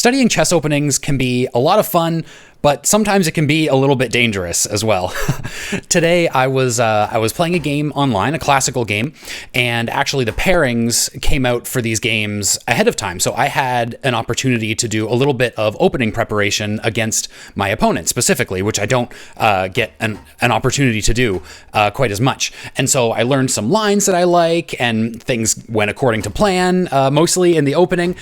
Studying chess openings can be a lot of fun, but sometimes it can be a little bit dangerous as well. Today I was playing a game online, a classical game, and actually the pairings came out for these games ahead of time. So I had an opportunity to do a little bit of opening preparation against my opponent specifically, which I don't get an opportunity to do quite as much. And so I learned some lines that I like, and things went according to plan, mostly in the opening.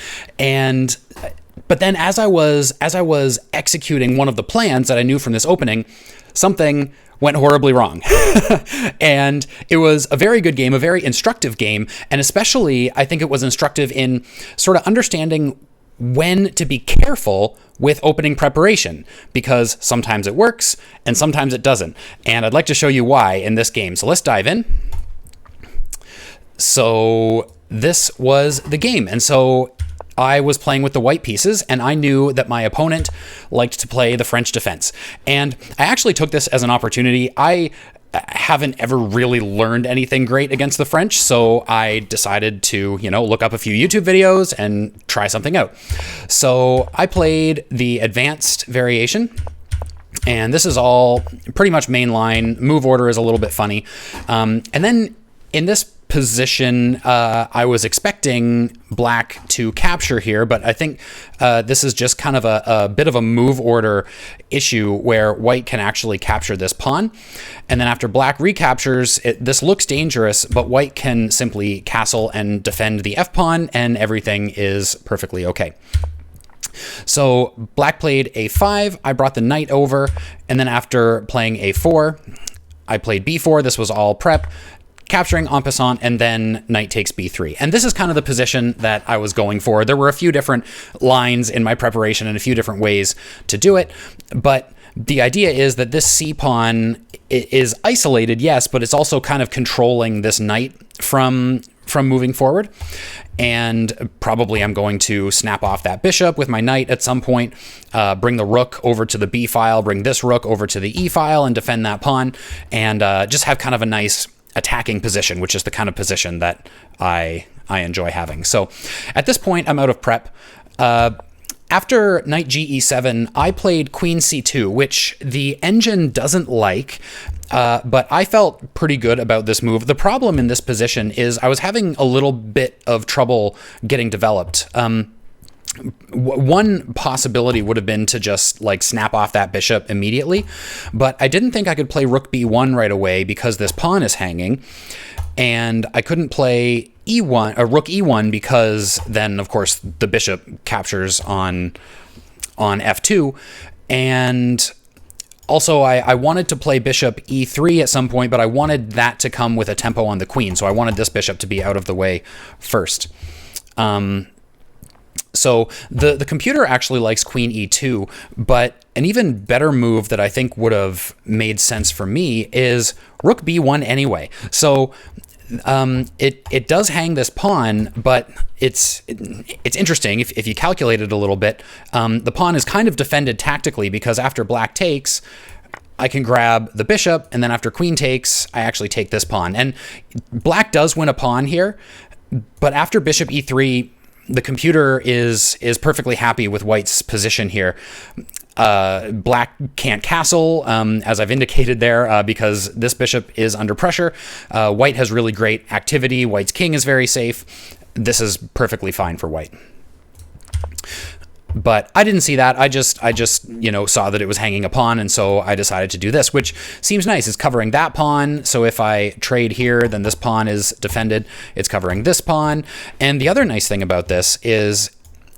But then as I was executing one of the plans that I knew from this opening, something went horribly wrong. And it was a very good game, a very instructive game. And especially, I think it was instructive in sort of understanding when to be careful with opening preparation, because sometimes it works and sometimes it doesn't. And I'd like to show you why in this game. So let's dive in. So this was the game. And so I was playing with the white pieces, and I knew that my opponent liked to play the French defense. And I actually took this as an opportunity. I haven't ever really learned anything great against the French, so I decided to, look up a few YouTube videos and try something out. So I played the advanced variation, and this is all pretty much mainline. Move order is a little bit funny. And then in this position, I was expecting black to capture here, but I think this is just kind of a bit of a move order issue where white can actually capture this pawn. And then after black recaptures, this looks dangerous, but white can simply castle and defend the f-pawn, and everything is perfectly okay. So black played a5, I brought the knight over, and then after playing a4, I played b4. This was all prep, capturing en passant, and then knight takes b3. And this is kind of the position that I was going for. There were a few different lines in my preparation and a few different ways to do it, but the idea is that this c-pawn is isolated, yes, but it's also kind of controlling this knight from moving forward. And probably I'm going to snap off that bishop with my knight at some point, bring the rook over to the b file, bring this rook over to the e file, and defend that pawn, and just have kind of a nice attacking position, which is the kind of position that I enjoy having. So at this point, I'm out of prep. After knight ge7, I played queen c2, which the engine doesn't like, but I felt pretty good about this move. The problem in this position is I was having a little bit of trouble getting developed. One possibility would have been to just snap off that bishop immediately, but I didn't think I could play rook b1 right away because this pawn is hanging, and I couldn't play e1 or rook e1 because then of course the bishop captures on f2, and also I wanted to play bishop e3 at some point, but I wanted that to come with a tempo on the queen, so I wanted this bishop to be out of the way first. So the computer actually likes queen e2, but an even better move that I think would have made sense for me is rook b1 anyway. So it does hang this pawn, but it's interesting if you calculate it a little bit. The pawn is kind of defended tactically because after black takes, I can grab the bishop, and then after queen takes, I actually take this pawn. And black does win a pawn here, but after bishop e3, the computer is perfectly happy with white's position here. Black can't castle, as I've indicated there, because this bishop is under pressure. White has really great activity. White's king is very safe. This is perfectly fine for white. But I didn't see that. I just saw that it was hanging a pawn, and so I decided to do this, which seems nice. It's covering that pawn, so if I trade here, then this pawn is defended. It's covering this pawn. And the other nice thing about this is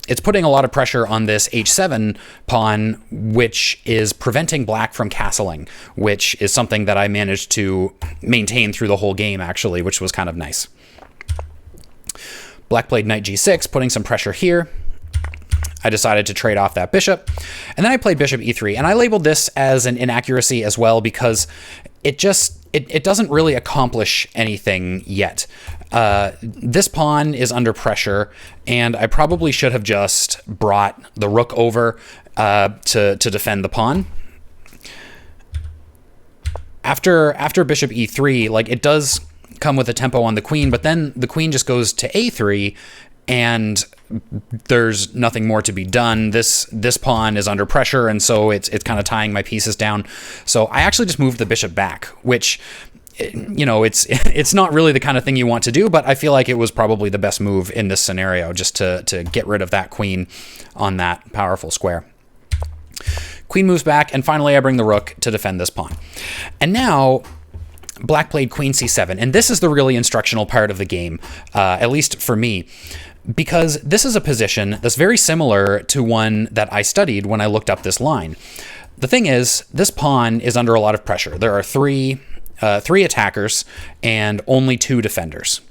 it's putting a lot of pressure on this h7 pawn, which is preventing black from castling, which is something that I managed to maintain through the whole game, actually, which was kind of nice. Black played knight g6, putting some pressure here. I decided to trade off that bishop, and then I played bishop e3, and I labeled this as an inaccuracy as well because it doesn't really accomplish anything yet. This pawn is under pressure, and I probably should have just brought the rook over to defend the pawn. After bishop e3, it does come with a tempo on the queen, but then the queen just goes to a3, and there's nothing more to be done. This pawn is under pressure, and so it's kind of tying my pieces down. So I actually just moved the bishop back, which, it's not really the kind of thing you want to do, but I feel like it was probably the best move in this scenario, just to get rid of that queen on that powerful square. Queen moves back, and finally I bring the rook to defend this pawn. And now black played queen c7, and this is the really instructional part of the game, at least for me, because this is a position that's very similar to one that I studied when I looked up this line. The thing is, this pawn is under a lot of pressure. There are three attackers and only 2 defenders.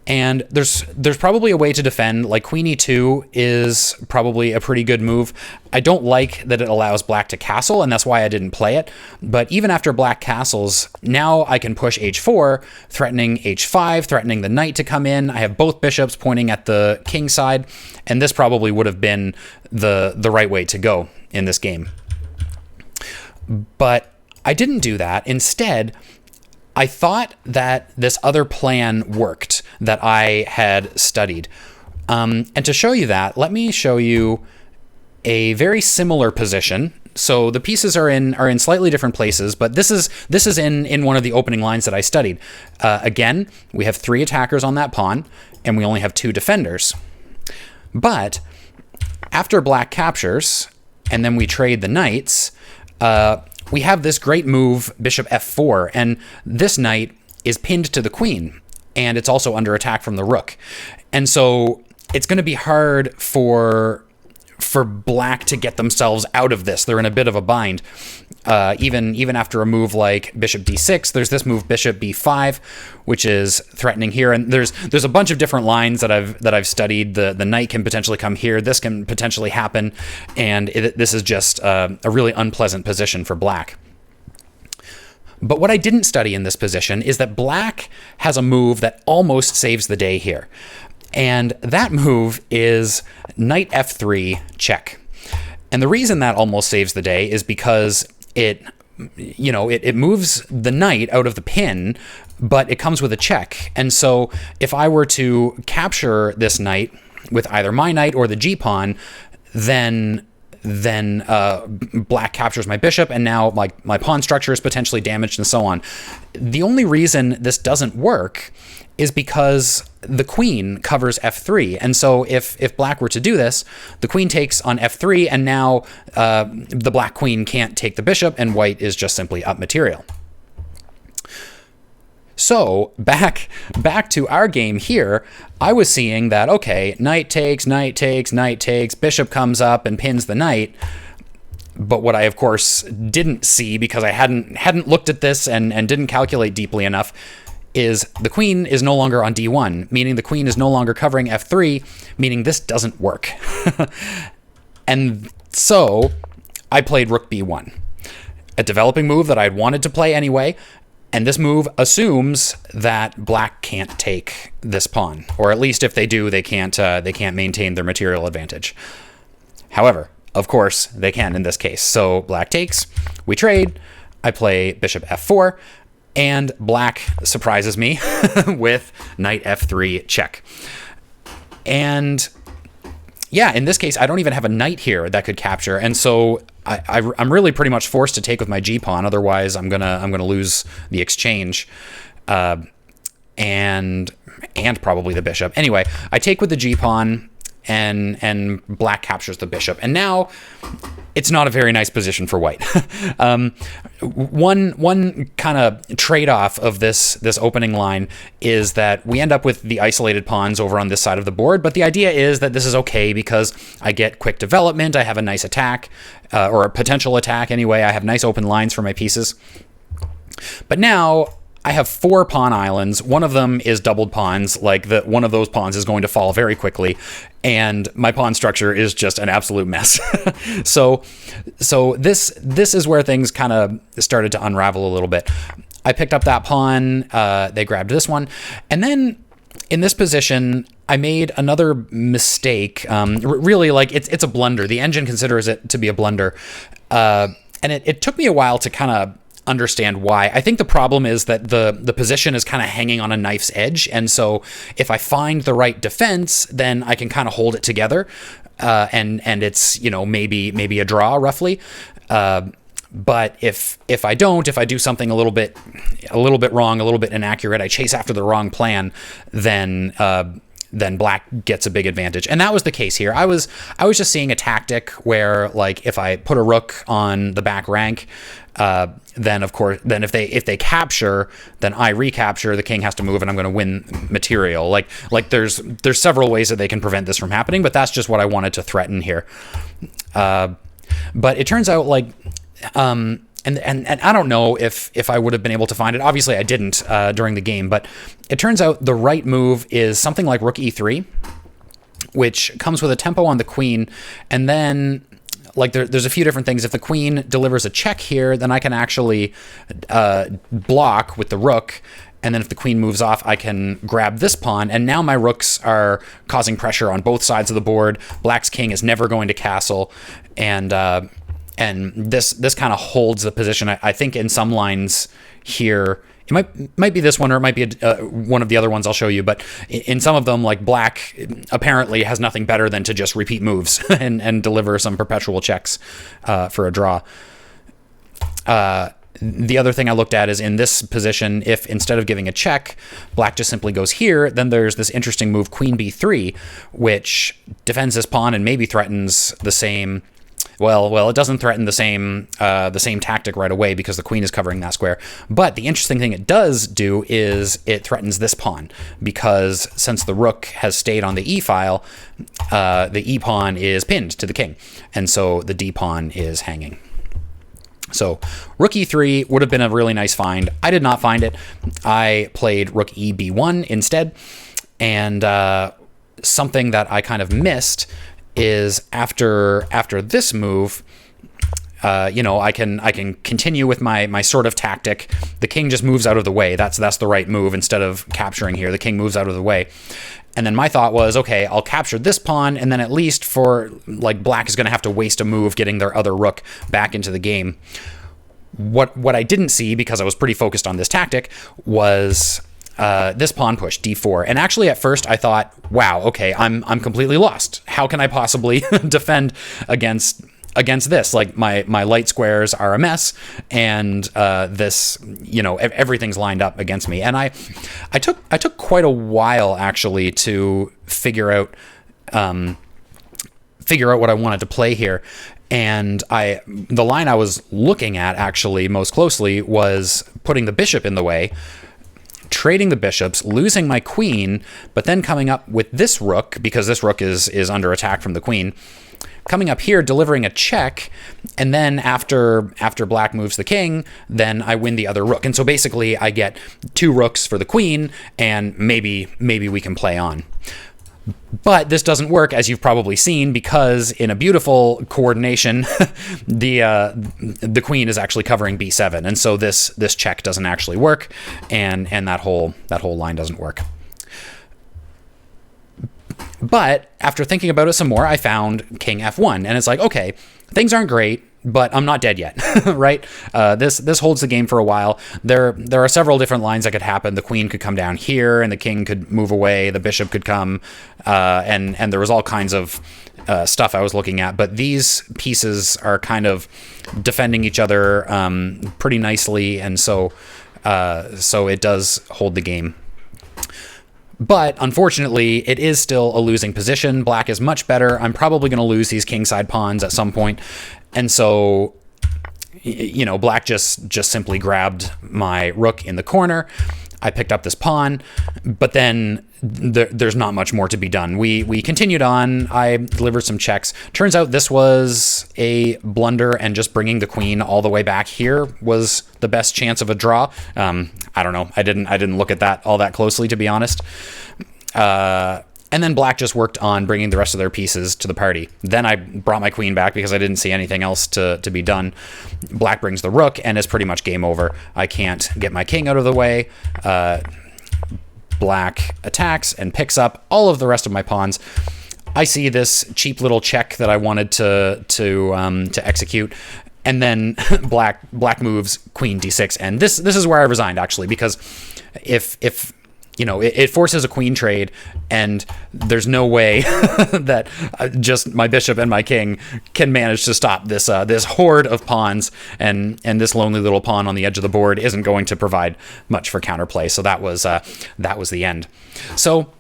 And there's probably a way to defend, like queen e2 is probably a pretty good move. I don't like that it allows black to castle, and that's why I didn't play it. But even after black castles, now I can push h4, threatening h5, threatening the knight to come in. I have both bishops pointing at the king side, and this probably would have been the right way to go in this game. But I didn't do that. Instead, I thought that this other plan worked that I had studied. And to show you that, let me show you a very similar position. So the pieces are in slightly different places, but this is in one of the opening lines that I studied. Again, we have 3 attackers on that pawn, and we only have 2 defenders. But after black captures, and then we trade the knights, we have this great move, bishop f4, and this knight is pinned to the queen, and it's also under attack from the rook. And so it's going to be hard for black to get themselves out of this. They're in a bit of a bind. Even after a move like bishop d6, there's this move bishop b5, which is threatening here. And there's a bunch of different lines that I've studied. The knight can potentially come here. This can potentially happen, and this is just a really unpleasant position for black. But what I didn't study in this position is that black has a move that almost saves the day here. And that move is knight f3 check. And the reason that almost saves the day is because it moves the knight out of the pin, but it comes with a check. And so if I were to capture this knight with either my knight or the g-pawn, then black captures my bishop, and now my pawn structure is potentially damaged and so on. The only reason this doesn't work is because the queen covers f3. And so if black were to do this, the queen takes on f3, and now the black queen can't take the bishop, and white is just simply up material. So back to our game here, I was seeing that, okay, knight takes, bishop comes up and pins the knight. But what I, of course, didn't see, because I hadn't looked at this and didn't calculate deeply enough, is the queen is no longer on d1, meaning the queen is no longer covering f3, meaning this doesn't work. And so I played rook b1, a developing move that I'd wanted to play anyway. And this move assumes that black can't take this pawn, or at least if they do, they can't maintain their material advantage. However, of course, they can in this case. So black takes, we trade, I play bishop f4, and black surprises me with knight f3 check. And yeah, in this case, I don't even have a knight here that could capture, and so I'm really pretty much forced to take with my g-pawn. Otherwise, I'm gonna lose the exchange, and probably the bishop. Anyway, I take with the g-pawn, and black captures the bishop, and now it's not a very nice position for white. One kind of trade-off of this opening line is that we end up with the isolated pawns over on this side of the board, but the idea is that this is okay because I get quick development, I have a nice attack, or a potential attack anyway, I have nice open lines for my pieces. But now I have 4 pawn islands. One of them is doubled pawns, like one of those pawns is going to fall very quickly, and my pawn structure is just an absolute mess. So this is where things kind of started to unravel a little bit. I picked up that pawn, they grabbed this one, and then in this position, I made another mistake. Really, like it's a blunder. The engine considers it to be a blunder, and it took me a while to kind of understand why. I think the problem is that the position is kind of hanging on a knife's edge, and so if I find the right defense, then I can kind of hold it together, and it's, you know, maybe a draw roughly. But if I don't, if I do something a little bit wrong, a little bit inaccurate, I chase after the wrong plan, then black gets a big advantage. And that was the case here. I was just seeing a tactic where, like, if I put a rook on the back rank, then if they capture, then I recapture, the king has to move, and I'm going to win material. Like there's several ways that they can prevent this from happening, but that's just what I wanted to threaten here. But it turns out, like, and I don't know if I would have been able to find it. Obviously, I didn't during the game, but it turns out the right move is something like rook e3, which comes with a tempo on the queen, and then, like, there's a few different things. If the queen delivers a check here, then I can actually block with the rook, and then if the queen moves off, I can grab this pawn, and now my rooks are causing pressure on both sides of the board. Black's king is never going to castle, and this kind of holds the position. I think in some lines here, it might be this one, or it might be one of the other ones I'll show you, but in some of them, like, black apparently has nothing better than to just repeat moves and deliver some perpetual checks for a draw. The other thing I looked at is in this position, if instead of giving a check, black just simply goes here, then there's this interesting move, queen b3, which defends this pawn and maybe threatens the same. Well, it doesn't threaten the same tactic right away because the queen is covering that square. But the interesting thing it does do is it threatens this pawn, because since the rook has stayed on the e file, the e pawn is pinned to the king, and so the d pawn is hanging. So rook e3 would have been a really nice find. I did not find it. I played rook e b1 instead, and something that I kind of missed is after this move, I can continue with my sort of tactic. The king just moves out of the way. That's the right move. Instead of capturing here, the king moves out of the way. And then my thought was, okay, I'll capture this pawn, and then at least for, like, black is going to have to waste a move getting their other rook back into the game. What I didn't see, because I was pretty focused on this tactic, was this pawn push, d4. And actually, at first, I thought, wow, okay, I'm completely lost. How can I possibly defend against this? Like, my light squares are a mess, and this, everything's lined up against me. And I took quite a while, actually, to figure out what I wanted to play here. And the line I was looking at, actually, most closely was putting the bishop in the way, trading the bishops, losing my queen, but then coming up with this rook, because this rook is under attack from the queen, coming up here, delivering a check, and then after black moves the king, then I win the other rook. And so basically I get 2 rooks for the queen, and maybe we can play on. But this doesn't work, as you've probably seen, because in a beautiful coordination, the queen is actually covering b7, and so this check doesn't actually work, and that whole line doesn't work. But after thinking about it some more, I found king f1, and it's like, okay, things aren't great, but I'm not dead yet, right? This holds the game for a while. There are several different lines that could happen. The queen could come down here, and the king could move away. The bishop could come, and there was all kinds of stuff I was looking at. But these pieces are kind of defending each other pretty nicely, and so it does hold the game. But unfortunately, it is still a losing position. Black is much better. I'm probably going to lose these kingside pawns at some point. And so, black just simply grabbed my rook in the corner. I picked up this pawn, but then there's not much more to be done. We continued on. I delivered some checks. Turns out this was a blunder, and just bringing the queen all the way back here was the best chance of a draw. I don't know. I didn't look at that all that closely, to be honest. And then black just worked on bringing the rest of their pieces to the party. Then I brought my queen back because I didn't see anything else to be done. Black brings the rook, and it's pretty much game over. I can't get my king out of the way. Black attacks and picks up all of the rest of my pawns. I see this cheap little check that I wanted to execute, and then black moves queen d6, and this is where I resigned, actually, because if you know, it forces a queen trade, and there's no way that just my bishop and my king can manage to stop this this horde of pawns, and this lonely little pawn on the edge of the board isn't going to provide much for counterplay. So that was the end. So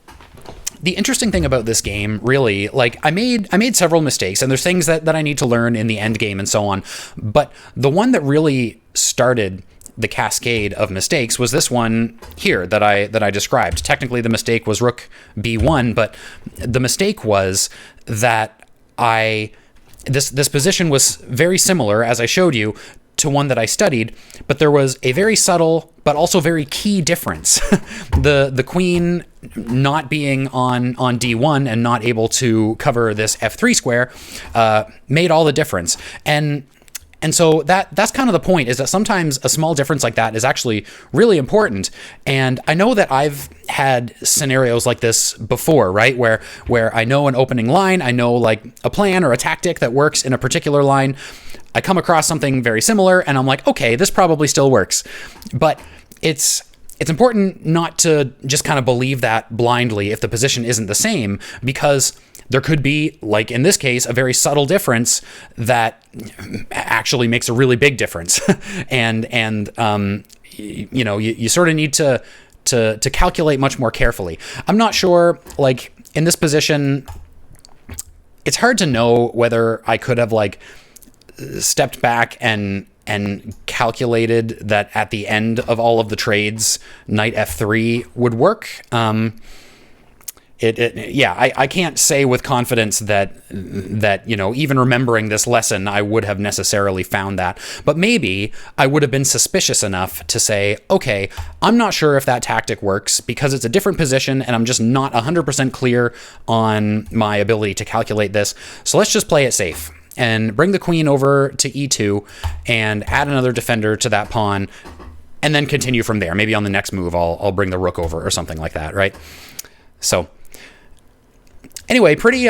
the interesting thing about this game, really, like, I made several mistakes, and there's things that I need to learn in the end game and so on. But the one that really started the cascade of mistakes was this one here that I described. Technically, the mistake was rook b1, but the mistake was that this position was very similar, as I showed you, to one that I studied, but there was a very subtle but also very key difference. The queen not being on d1 and not able to cover this f3 square made all the difference. And so that's kind of the point, is that sometimes a small difference like that is actually really important. And I know that I've had scenarios like this before, right? Where I know an opening line, I know like a plan or a tactic that works in a particular line. I come across something very similar and I'm like, okay, this probably still works. But it's important not to just kind of believe that blindly if the position isn't the same, because there could be, like in this case, a very subtle difference that actually makes a really big difference. and you know, you sort of need to calculate much more carefully. I'm not sure, like in this position, it's hard to know whether I could have like stepped back and calculated that at the end of all of the trades, knight f3 would work. I can't say with confidence that you know, even remembering this lesson, I would have necessarily found that. But maybe I would have been suspicious enough to say, okay, I'm not sure if that tactic works because it's a different position and I'm just not 100% clear on my ability to calculate this. So let's just play it safe and bring the queen over to e2 and add another defender to that pawn, and then continue from there. Maybe on the next move, I'll bring the rook over or something like that, right? So anyway, pretty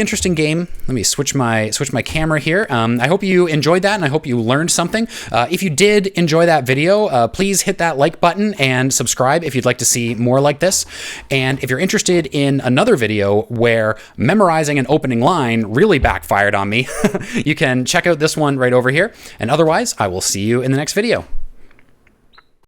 interesting game. Let me switch my camera here. I hope you enjoyed that, and I hope you learned something. If you did enjoy that video, please hit that like button and subscribe if you'd like to see more like this. And if you're interested in another video where memorizing an opening line really backfired on me, you can check out this one right over here. And otherwise, I will see you in the next video.